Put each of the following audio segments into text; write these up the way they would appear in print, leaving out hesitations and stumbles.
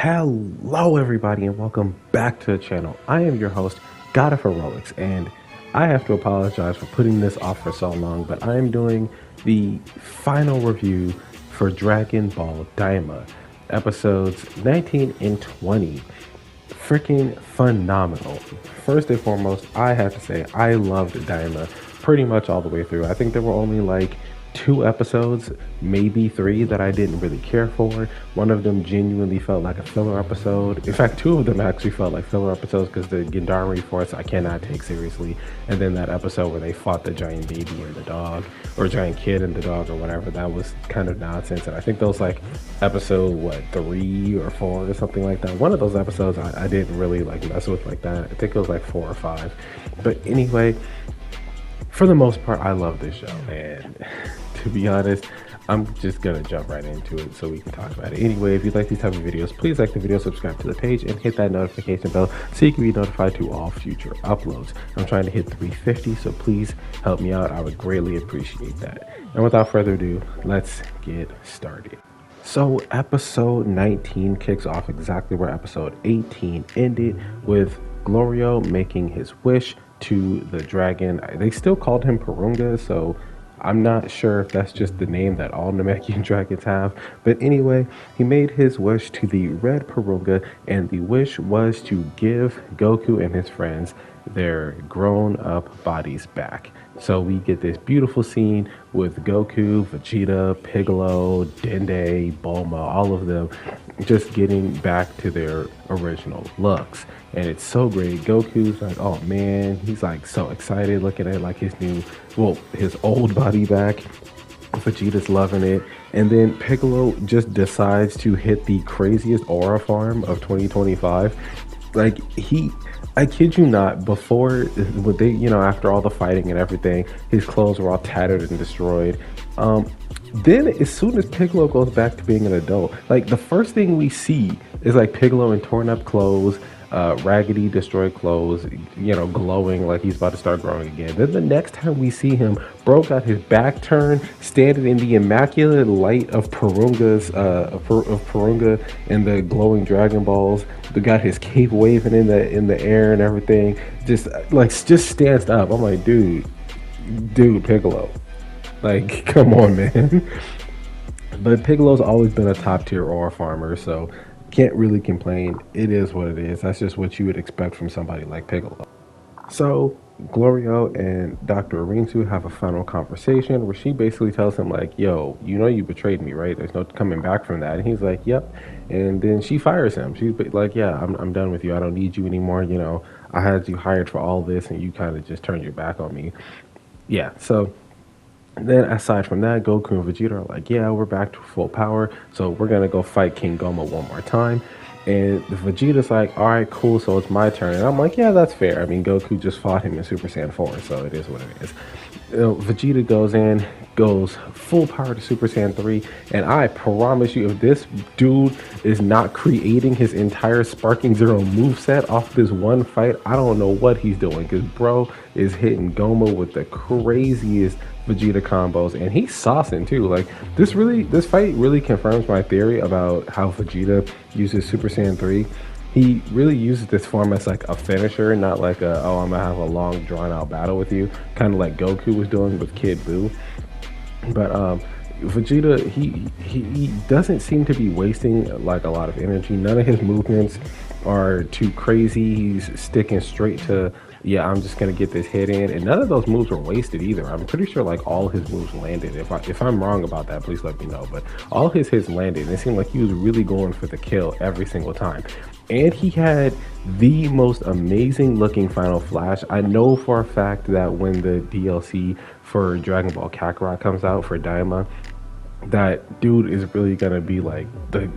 Hello everybody and welcome back to the channel. I am your host, God of Heroics, and I have to apologize for putting this off for so long, but I am doing the final review for Dragon Ball Daima, episodes 19 and 20. Freaking phenomenal. First and foremost, I have to say I loved Daima pretty much all the way through. I think there were only like two episodes, maybe three, that I didn't really care for. One of them genuinely felt like a filler episode. In fact, two of them actually felt like filler episodes because the Gendari Force I cannot take seriously. And then that episode where they fought the giant baby and the dog, or giant kid and the dog, or whatever, that was kind of nonsense. And I think those like episode, what, 3 or 4 or something like that. One of those episodes I didn't really like mess with like that. I think it was like 4 or 5. But anyway, for the most part, I love this show, and to be honest, I'm just gonna jump right into it so we can talk about it. Anyway, if you like these type of videos, please like the video, subscribe to the page, and hit that notification bell so you can be notified to all future uploads. I'm trying to hit 350, so please help me out. I would greatly appreciate that. And without further ado, let's get started. So episode 19 kicks off exactly where episode 18 ended, with Glorio making his wish to the dragon. They still called him Purunga, so I'm not sure if that's just the name that all Namekian dragons have. But anyway, he made his wish to the red Purunga, and the wish was to give Goku and his friends their grown-up bodies back. So we get this beautiful scene with Goku, Vegeta, Piccolo, Dende, Bulma, all of them just getting back to their original looks. And it's so great. Goku's like, oh man, he's like so excited looking at like his new, well, his old body back. Vegeta's loving it. And then Piccolo just decides to hit the craziest aura farm of 2025. Like, I kid you not, before, when they, after all the fighting and everything, his clothes were all tattered and destroyed. Then as soon as Piccolo goes back to being an adult, like the first thing we see is like Piccolo in torn up clothes, raggedy, destroyed clothes, glowing like he's about to start growing again. Then the next time we see him, bro got his back turned, standing in the immaculate light of Purunga and the glowing Dragon Balls. They got his cape waving in the air and everything. Just stands up. I'm like, dude, Piccolo, like, come on, man. But Piccolo's always been a top tier aura farmer, so can't really complain. It is what it is. That's just what you would expect from somebody like Piccolo. So Glorio and Dr. Arinsu have a final conversation where she basically tells him like, yo, you betrayed me, right? There's no coming back from that. And he's like, yep. And then she fires him. She's like, yeah, I'm done with you. I don't need you anymore. I had you hired for all this and you kind of just turned your back on me. Yeah. So then aside from that, Goku and Vegeta are like, yeah, we're back to full power, so we're gonna go fight King Goma one more time. And Vegeta's like, all right, cool, so it's my turn. And I'm like, yeah, that's fair. I mean, Goku just fought him in Super Saiyan 4, so it is what it is. Vegeta goes full power to Super Saiyan 3, and I promise you, if this dude is not creating his entire Sparking Zero moveset off this one fight, I don't know what he's doing, because bro is hitting Goma with the craziest Vegeta combos, and he's saucing too. Like, this fight really confirms my theory about how Vegeta uses Super Saiyan 3. He really uses this form as like a finisher, not like I'm gonna have a long drawn out battle with you, kind of like Goku was doing with Kid Buu. But Vegeta, he doesn't seem to be wasting like a lot of energy. None of his movements are too crazy. He's sticking straight to, yeah, I'm just gonna get this hit in, and none of those moves were wasted either. I'm pretty sure like all his moves landed. If I'm wrong about that, please let me know. But all his hits landed, and it seemed like he was really going for the kill every single time. And he had the most amazing looking final flash. I know for a fact that when the DLC for Dragon Ball Kakarot comes out for Daima, that dude is really gonna be like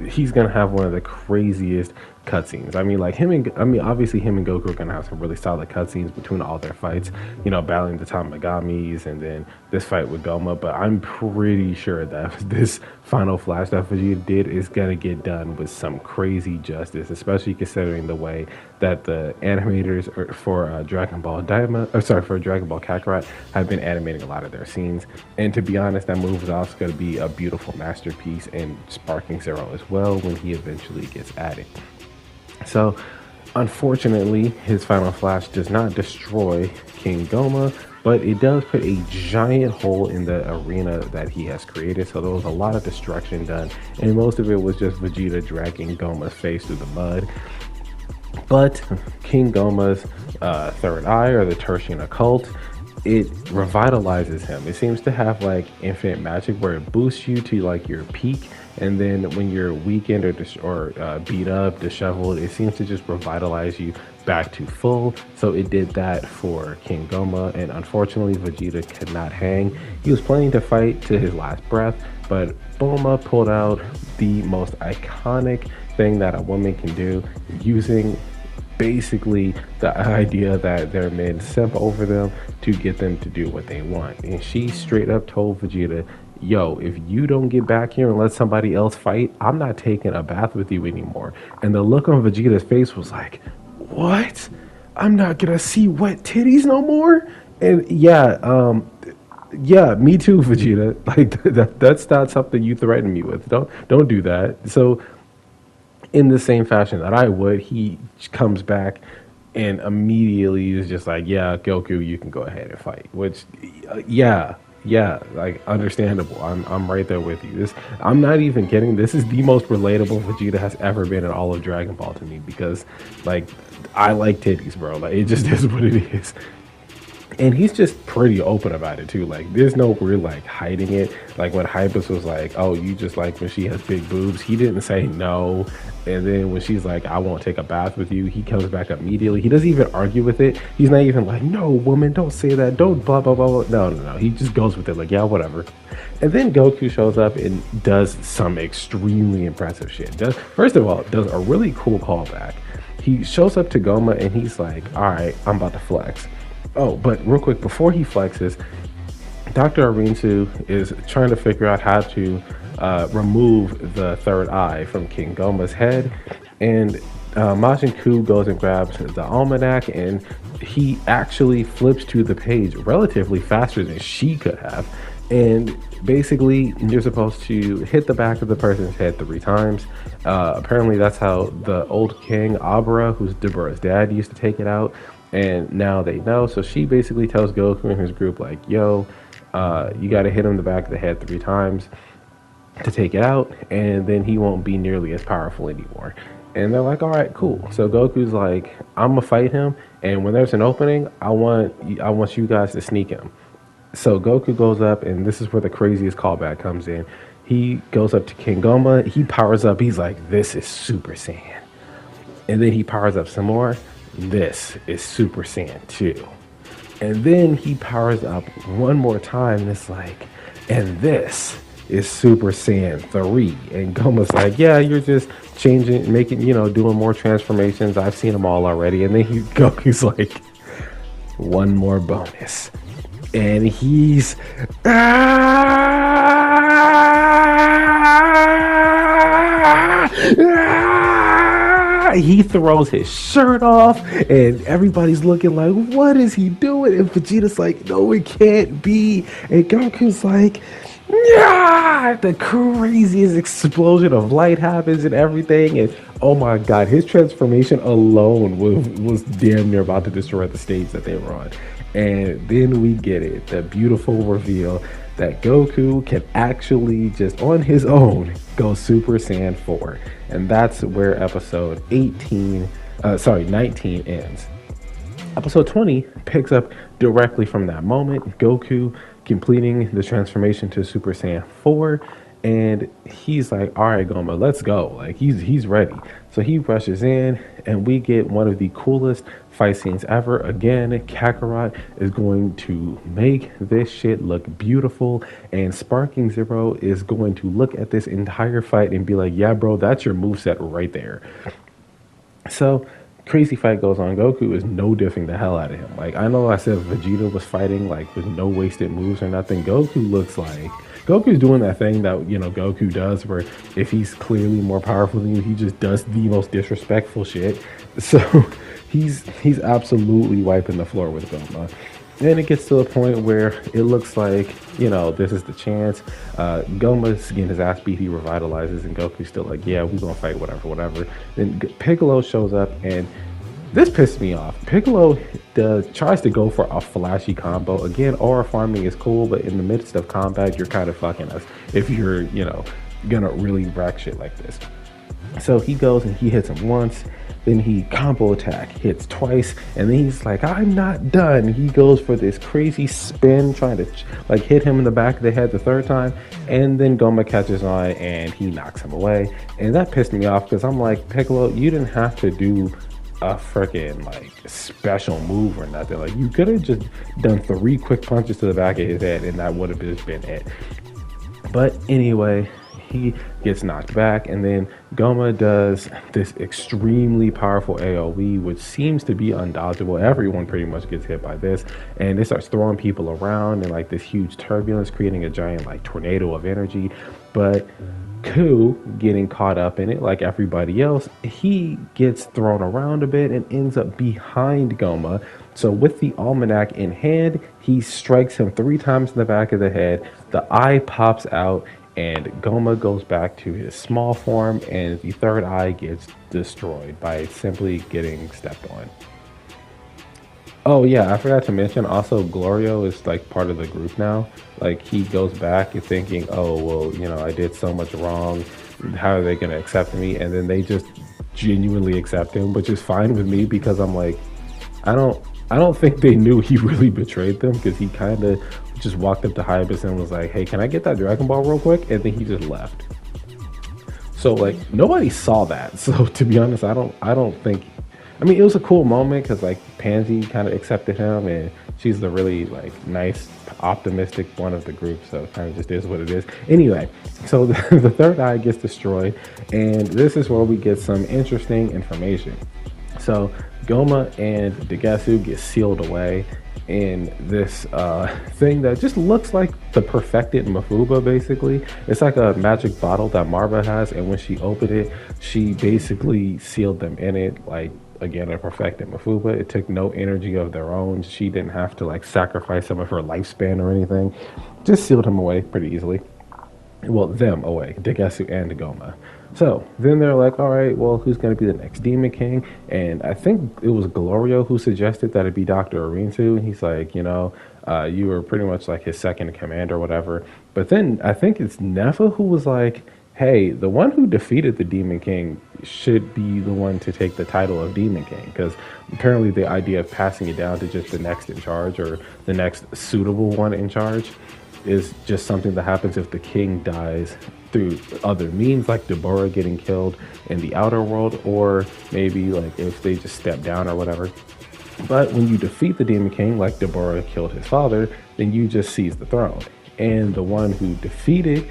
he's gonna have one of the craziest cutscenes. I mean, like him and I mean, obviously him and Goku are gonna have some really solid cutscenes between all their fights. You know, battling the Tamagamis and then this fight with Goma. But I'm pretty sure that this final flash that Vegeta did is gonna get done with some crazy justice, especially considering the way that the animators for Dragon Ball Daima, or sorry, for Dragon Ball Kakarot have been animating a lot of their scenes. And to be honest, that move is also going to be a beautiful masterpiece in Sparking Zero as well when he eventually gets added. So, unfortunately, his final flash does not destroy King Goma, but it does put a giant hole in the arena that he has created. So there was a lot of destruction done, and most of it was just Vegeta dragging Goma's face through the mud. But King Goma's third eye, or the Tertian occult, it revitalizes him. It seems to have like infinite magic where it boosts you to like your peak, and then when you're weakened or beat up, disheveled, it seems to just revitalize you back to full. So it did that for King Goma, and unfortunately Vegeta could not hang. He was planning to fight to his last breath, but Bulma pulled out the most iconic thing that a woman can do, using basically the idea that their men simp over them to get them to do what they want. And she straight up told Vegeta, yo, if you don't get back here and let somebody else fight, I'm not taking a bath with you anymore. And the look on Vegeta's face was like, what? I'm not gonna see wet titties no more? And yeah, me too, Vegeta. Like that's not something you threaten me with. Don't do that. So in the same fashion that I would, he comes back and immediately is just like, yeah, Goku, you can go ahead and fight. Which, yeah, like understandable. I'm right there with you. I'm not even kidding. This is the most relatable Vegeta has ever been in all of Dragon Ball to me, because like I like titties, bro. Like it just is what it is. And he's just pretty open about it too. Like there's no weird like hiding it. Like when Hypus was like, oh, you just like when she has big boobs, he didn't say no. And then when she's like, I won't take a bath with you, he comes back immediately. He doesn't even argue with it. He's not even like, no, woman, don't say that, don't blah blah blah blah. No, he just goes with it like, yeah, whatever. And then Goku shows up and does some extremely impressive shit. First of all, does a really cool callback. He shows up to Goma and he's like, all right, I'm about to flex. Oh, but real quick, before he flexes, Dr. Arinsu is trying to figure out how to remove the third eye from King Goma's head. And Majin Ku goes and grabs the almanac, and he actually flips to the page relatively faster than she could have. And basically, you're supposed to hit the back of the person's head 3 times. Apparently, that's how the old king, Abra, who's Deborah's dad, used to take it out. And now they know. So she basically tells Goku and his group, like, yo, you got to hit him in the back of the head 3 times to take it out, and then he won't be nearly as powerful anymore. And they're like, all right, cool. So Goku's like, I'm gonna fight him, and when there's an opening, I want you guys to sneak him. So Goku goes up, and this is where the craziest callback comes in. He goes up to King Goma, he powers up, he's like, this is Super Saiyan. And then he powers up some more. This is Super Saiyan 2. And then he powers up one more time, and it's like, and this is Super Saiyan 3. And Goma's like, yeah, you're just changing, making, doing more transformations. I've seen them all already. And then Goku's like, one more bonus. And he's, he throws his shirt off, and everybody's looking like, what is he doing? And Vegeta's like, no, it can't be. And Goku's like, yeah, the craziest explosion of light happens and everything. And oh my god, his transformation alone was damn near about to destroy the stage that they were on. And then we get it, the beautiful reveal that Goku can actually just on his own go Super Saiyan 4. And that's where episode 19 ends. Episode 20 picks up directly from that moment, Goku completing the transformation to Super Saiyan 4, and he's like, all right, Goma, let's go. Like he's ready. So he rushes in, and we get one of the coolest fight scenes ever. Again, Kakarot is going to make this shit look beautiful, and Sparking Zero is going to look at this entire fight and be like, yeah, bro, that's your moveset right there. So crazy fight goes on. Goku is no diffing the hell out of him. Like I know I said Vegeta was fighting like with no wasted moves or nothing. Goku's doing that thing that Goku does, where if he's clearly more powerful than you, he just does the most disrespectful shit. So he's absolutely wiping the floor with Goma. And it gets to a point where it looks like, this is the chance. Goma's getting his ass beat, he revitalizes, and Goku's still like, yeah, we're gonna fight, whatever, whatever. Then Piccolo shows up, and this pissed me off. Piccolo tries to go for a flashy combo. Again, aura farming is cool, but in the midst of combat, you're kind of fucking us if you're, gonna really rack shit like this. So he goes and he hits him once, then he combo attack, hits twice, and then he's like, I'm not done. He goes for this crazy spin, trying to like hit him in the back of the head the third time, and then Goma catches on and he knocks him away. And that pissed me off because I'm like, Piccolo, you didn't have to do a freaking like special move or nothing. Like you could have just done 3 quick punches to the back of his head and that would have just been it. But anyway, he gets knocked back, and then Goma does this extremely powerful AoE, which seems to be undodgeable. Everyone pretty much gets hit by this, and it starts throwing people around and like this huge turbulence, creating a giant like tornado of energy. But Ku, getting caught up in it like everybody else, he gets thrown around a bit and ends up behind Goma. So with the almanac in hand, he strikes him 3 times in the back of the head. The eye pops out, and Goma goes back to his small form, and the third eye gets destroyed by simply getting stepped on. Oh yeah, I forgot to mention also Glorio is like part of the group now. Like he goes back and thinking, oh well, I did so much wrong. How are they gonna accept me? And then they just genuinely accept him, which is fine with me because I'm like, I don't think they knew he really betrayed them, because he kind of just walked up to Hyabus and was like, hey, can I get that Dragon Ball real quick? And then he just left. So like nobody saw that. So to be honest, I don't think, I mean, it was a cool moment because like Pansy kind of accepted him, and she's the really like nice, optimistic one of the group. So it kind of just is what it is. Anyway, so the third eye gets destroyed, and this is where we get some interesting information. So Goma and Degetsu get sealed away in this thing that just looks like the perfected Mafuba, basically. It's like a magic bottle that Marva has, and when she opened it, she basically sealed them in it, like, again, a perfected Mafuba. It took no energy of their own. She didn't have to, like, sacrifice some of her lifespan or anything. Just sealed him away pretty easily. Well, them away, Degetsu and Goma. So then they're like, all right, well, who's going to be the next Demon King? And I think it was Glorio who suggested that it be Dr. Arinsu. And he's like, you were pretty much like his second in command or whatever. But then I think it's Nefa who was like, hey, the one who defeated the Demon King should be the one to take the title of Demon King. Because apparently the idea of passing it down to just the next in charge, or the next suitable one in charge, is just something that happens if the king dies through other means, like Deborah getting killed in the outer world, or maybe like if they just step down or whatever. But when you defeat the Demon King, like Deborah killed his father, then you just seize the throne. And the one who defeated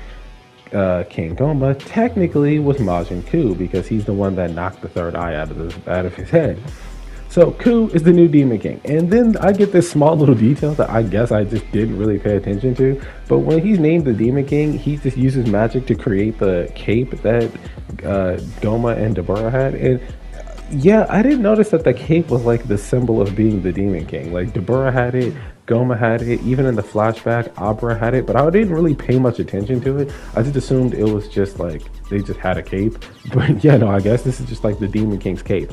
King Goma technically was Majin Ku, because he's the one that knocked the third eye out of his head. So Ku is the new Demon King. And then I get this small little detail that I guess I just didn't really pay attention to. But when he's named the Demon King, he just uses magic to create the cape that Goma and Deborah had. And yeah, I didn't notice that the cape was like the symbol of being the Demon King. Like Deborah had it, Goma had it, even in the flashback, Abra had it, but I didn't really pay much attention to it. I just assumed it was just like, they just had a cape. But yeah, no, I guess this is just like the Demon King's cape.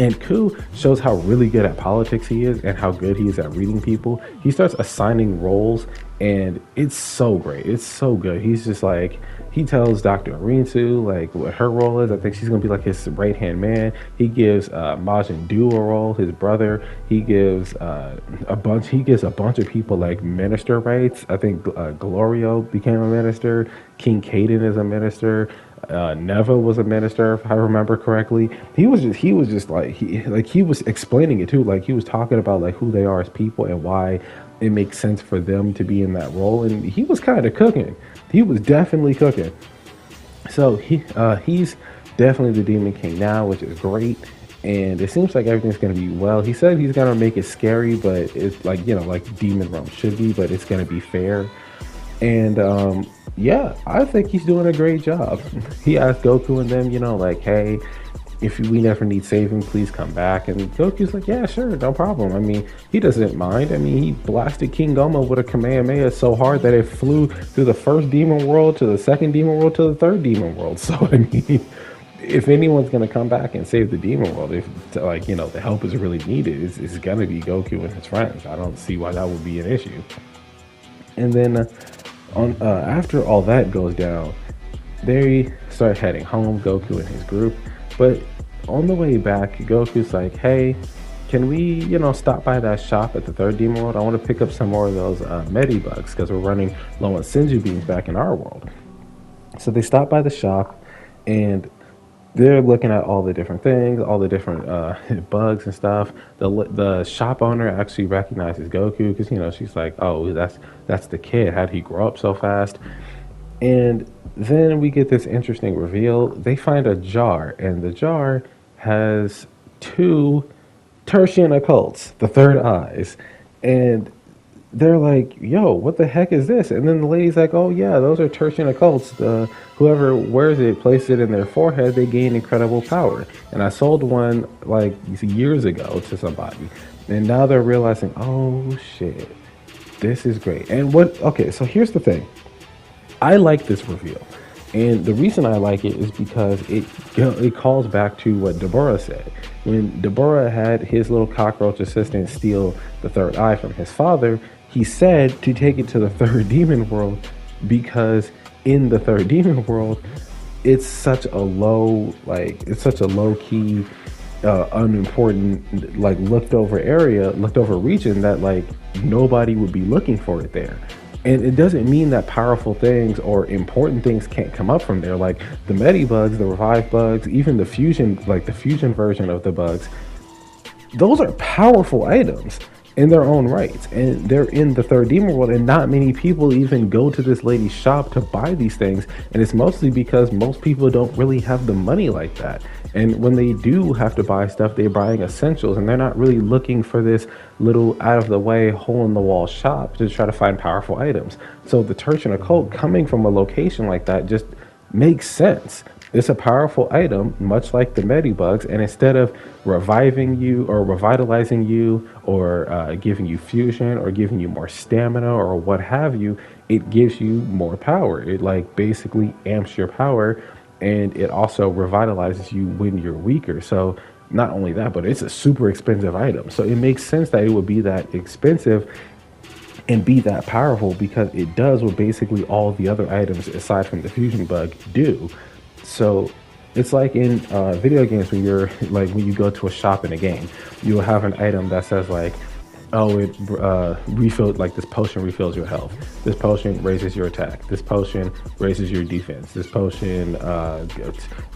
And Ku shows how really good at politics he is and how good he is at reading people. He starts assigning roles, and it's so great. It's so good. He's just like, he tells Dr. Arinsu like what her role is. I think she's gonna be like his right-hand man. He gives Majin Du a role, his brother. He gives a bunch of people like minister rights. I think Glorio became a minister. King Caden is a minister. Neva was a minister, if I remember correctly. He was just like he was explaining it too. Like he was talking about like who they are as people and why it makes sense for them to be in that role. And he was kind of cooking. He was definitely cooking. So he's definitely the Demon King now, which is great. And it seems like everything's going to be well. He said he's going to make it scary, but it's like, like Demon Realm should be, but it's going to be fair. And yeah, I think he's doing a great job. He asked Goku and them, like, hey, if we never need saving, please come back. And Goku's like, yeah, sure, no problem. I mean, he doesn't mind. I mean, he blasted King Goma with a Kamehameha so hard that it flew through the first demon world to the second demon world to the third demon world. So, I mean, if anyone's going to come back and save the demon world, if the help is really needed, it's going to be Goku and his friends. I don't see why that would be an issue. And then after all that goes down, they start heading home, Goku and his group. But on the way back, Goku's like, hey, can we, stop by that shop at the third demon world? I want to pick up some more of those Medibugs because we're running low on Senju beans back in our world. So they stop by the shop and they're looking at all the different things, all the different bugs and stuff. The shop owner actually recognizes Goku because, she's like, oh, that's the kid. How did he grow up so fast? And then we get this interesting reveal. They find a jar, and the jar has two tertian occults, the third eyes. And they're like, yo, what the heck is this? And then the lady's like, oh, yeah, those are tertian occults. Whoever wears it, places it in their forehead, they gain incredible power. And I sold one like years ago to somebody. And now they're realizing, oh, shit, this is great. And okay, so here's the thing. I like this reveal, and the reason I like it is because it calls back to what Deborah said. When Deborah had his little cockroach assistant steal the third eye from his father, he said to take it to the third demon world because in the third demon world, it's such a low key, unimportant, looked over region that nobody would be looking for it there. And it doesn't mean that powerful things or important things can't come up from there. Like the Medibugs, the revived bugs, even the fusion version of the bugs. Those are powerful items in their own rights. And they're in the third demon world. And not many people even go to this lady's shop to buy these things. And it's mostly because most people don't really have the money like that. And when they do have to buy stuff, they're buying essentials and they're not really looking for this little out of the way, hole in the wall shop to try to find powerful items. So the tertian occult coming from a location like that just makes sense. It's a powerful item, much like the Medibugs, and instead of reviving you or revitalizing you or giving you fusion or giving you more stamina or what have you, it gives you more power. It basically amps your power. And it also revitalizes you when you're weaker. So not only that, but it's a super expensive item. So it makes sense that it would be that expensive and be that powerful because it does what basically all the other items aside from the fusion bug do. So it's like in video games when you go to a shop in a game, you'll have an item that says oh, it refilled, this potion refills your health. This potion raises your attack. This potion raises your defense. This potion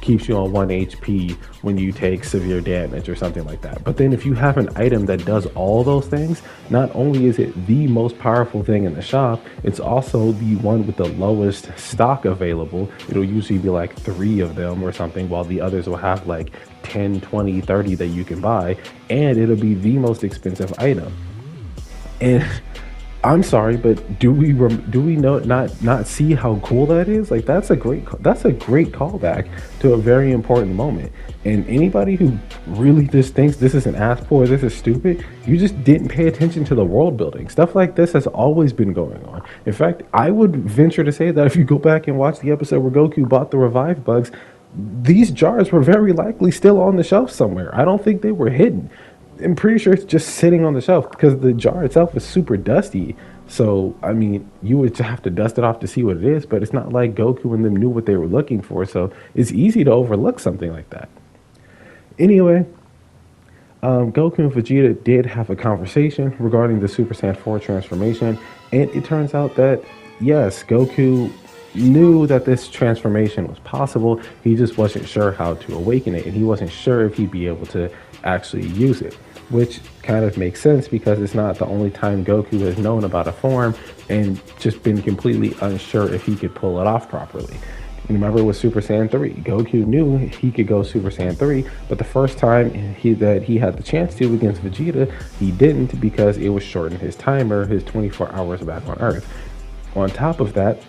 keeps you on 1 HP when you take severe damage or something like that. But then if you have an item that does all those things, not only is it the most powerful thing in the shop, it's also the one with the lowest stock available. It'll usually be 3 of them or something, while the others will have 10, 20, 30 that you can buy, and it'll be the most expensive item. And I'm sorry, but do we not see how cool that is? That's a great callback to a very important moment. And anybody who really just thinks this is an ass pull or this is stupid, you just didn't pay attention to the world building. Stuff like this has always been going on. In fact, I would venture to say that if you go back and watch the episode where Goku bought the revived bugs, these jars were very likely still on the shelf somewhere. I don't think they were hidden. I'm pretty sure it's just sitting on the shelf because the jar itself is super dusty. So, I mean, you would have to dust it off to see what it is, but it's not like Goku and them knew what they were looking for. So it's easy to overlook something like that. Anyway, Goku and Vegeta did have a conversation regarding the Super Saiyan 4 transformation. And it turns out that, yes, Goku knew that this transformation was possible. He just wasn't sure how to awaken it, and he wasn't sure if he'd be able to actually use it, which kind of makes sense because it's not the only time Goku has known about a form and just been completely unsure if he could pull it off properly. Remember with Super Saiyan 3, Goku knew he could go Super Saiyan 3, but the first time that he had the chance to against Vegeta, he didn't because it was shortened his timer, his 24 hours back on Earth. On top of that,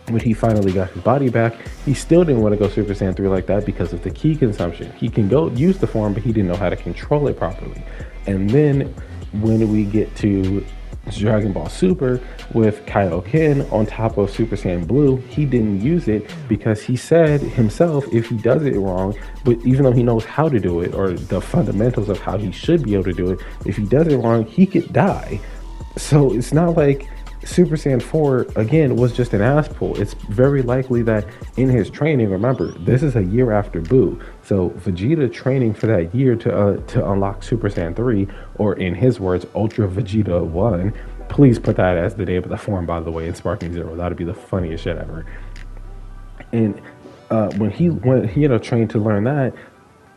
when he finally got his body back, he still didn't want to go Super Saiyan 3 like that because of the ki consumption. He can go use the form, but he didn't know how to control it properly. And then when we get to Dragon Ball Super with Kaioken on top of Super Saiyan Blue, he didn't use it because he said himself if he does it wrong, but even though he knows how to do it or the fundamentals of how he should be able to do it, if he does it wrong, he could die. So it's not like Super Saiyan 4 again was just an ass pull. It's very likely that in his training, remember this is a year after Buu, so Vegeta training for that year to unlock Super Saiyan 3, or in his words, Ultra Vegeta 1. Please put that as the name of the form, by the way, in Sparking Zero. That'd be the funniest shit ever. And when he trained to learn that,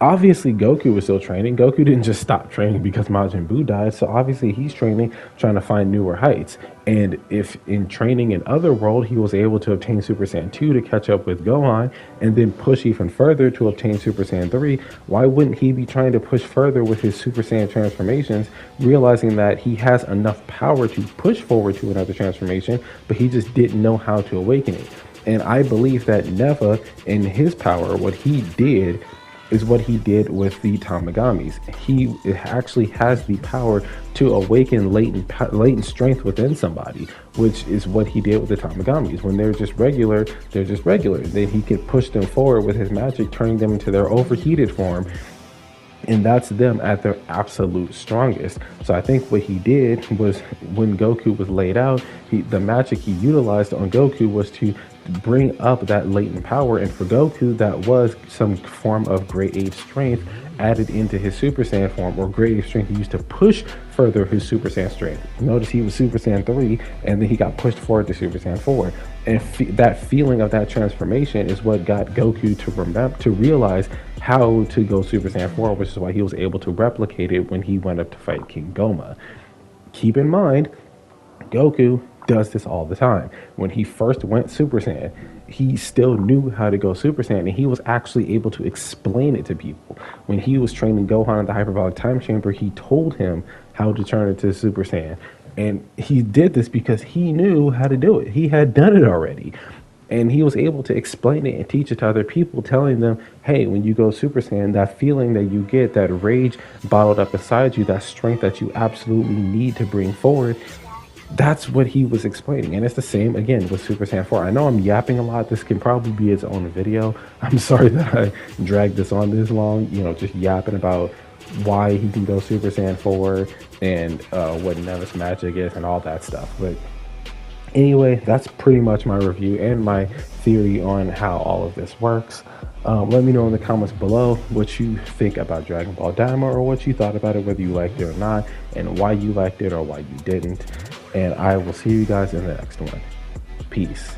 obviously Goku was still training. Goku didn't just stop training because Majin Buu died, so obviously he's training, trying to find newer heights. And if in training in Otherworld he was able to obtain Super Saiyan 2 to catch up with Gohan and then push even further to obtain Super Saiyan 3, why wouldn't he be trying to push further with his Super Saiyan transformations, realizing that he has enough power to push forward to another transformation, but he just didn't know how to awaken it? And I believe that Neva, in his power, what he did is what he did with the Tamagamis. He actually has the power to awaken latent strength within somebody, which is what he did with the Tamagamis. When they're just regular, they're just regular. Then he could push them forward with his magic, turning them into their overheated form. And that's them at their absolute strongest. So I think what he did was, when Goku was laid out, the magic he utilized on Goku was to bring up that latent power, and for Goku that was some form of Great Ape strength added into his Super Saiyan form, or Great Ape strength he used to push further his Super Saiyan strength. Notice he was Super Saiyan 3 and then he got pushed forward to Super Saiyan 4, and that feeling of that transformation is what got Goku to realize how to go Super Saiyan 4, which is why he was able to replicate it when he went up to fight King Goma. Keep in mind, Goku does this all the time. When he first went Super Saiyan, he still knew how to go Super Saiyan, and he was actually able to explain it to people. When he was training Gohan in the Hyperbolic Time Chamber, he told him how to turn into Super Saiyan. And he did this because he knew how to do it. He had done it already. And he was able to explain it and teach it to other people, telling them, hey, when you go Super Saiyan, that feeling that you get, that rage bottled up inside you, that strength that you absolutely need to bring forward, that's what he was explaining. And it's the same again with Super Saiyan 4. I know I'm yapping a lot. This can probably be its own video. I'm sorry that I dragged this on this long, just yapping about why he can go Super Saiyan 4 and what Neva's magic is and all that stuff. But anyway, that's pretty much my review and my theory on how all of this works. Let me know in the comments below what you think about Dragon Ball Daima, or what you thought about it, whether you liked it or not, and why you liked it or why you didn't. And I will see you guys in the next one. Peace.